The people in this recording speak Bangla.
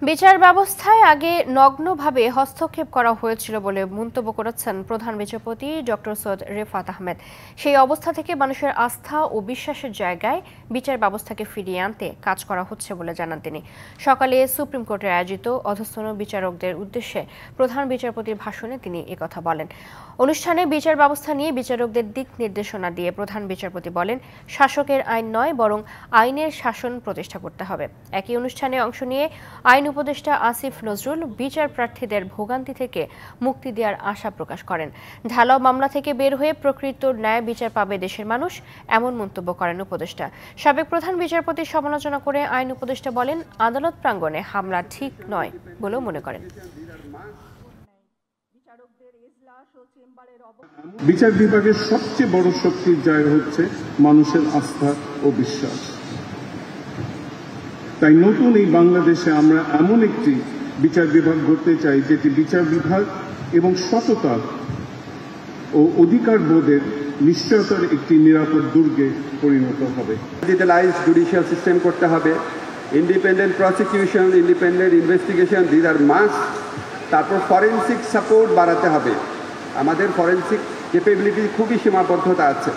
বিচার ব্যবস্থায় আগে নগ্নভাবে হস্তক্ষেপ করা হয়েছিল বলে মন্তব্য করেছেন প্রধান বিচারপতি ডক্টর সৈয়দ রেফাত আহমেদ। সেই অবস্থা থেকে মানুষের আস্থা ও বিশ্বাসের জায়গায় বিচার ব্যবস্থাকে ফিরিয়ে আনতে কাজ করা হচ্ছে বলে জানান তিনি। সকালে সুপ্রিম কোর্টে আয়োজিত অধস্তন বিচারকদের উদ্দেশ্যে প্রধান বিচারপতির ভাষণে তিনি একথা বলেন। অনুষ্ঠানে বিচার ব্যবস্থা নিয়ে বিচারকদের দিক নির্দেশনা দিয়ে প্রধান বিচারপতি বলেন, শাসকের আইন নয় বরং আইনের শাসন প্রতিষ্ঠা করতে হবে। একই অনুষ্ঠানে অংশ নিয়ে আইন উপদেষ্টা আসিফ নজরুল বিচার প্রার্থীদের ভোগান্তি থেকে মুক্তি দেওয়ার আশা প্রকাশ করেন। ঢালাও মামলা থেকে বের হয়ে প্রকৃত ন্যায় বিচার পাবে দেশের মানুষ, এমন মন্তব্য করেন উপদেষ্টা। সাবেক প্রধান বিচারপতির সমালোচনা করে আইন উপদেষ্টা বলেন, আদালত প্রাঙ্গণে হামলা ঠিক নয় বলেও মনে করেন। বিচার বিভাগের সবচেয়ে বড় শক্তির জায়গা হচ্ছে মানুষের আস্থা ও বিশ্বাস। তাই নতুন এই বাংলাদেশে আমরা এমন একটি বিচার বিভাগ গড়তে চাই যেটি বিচার বিভাগ এবং সততা ও অধিকার বোধের নিশ্চয়তার একটি নিরাপদ দুর্গে পরিণত হবে। ডিজিটালাইজড জুডিশিয়াল সিস্টেম করতে হবে, independent prosecution, independent investigation, this are must. তারপর ফরেনসিক সাপোর্ট বাড়াতে হবে। আমাদের ফরেনসিক ক্যাপাবিলিটি খুবই সীমাবদ্ধতা আছে।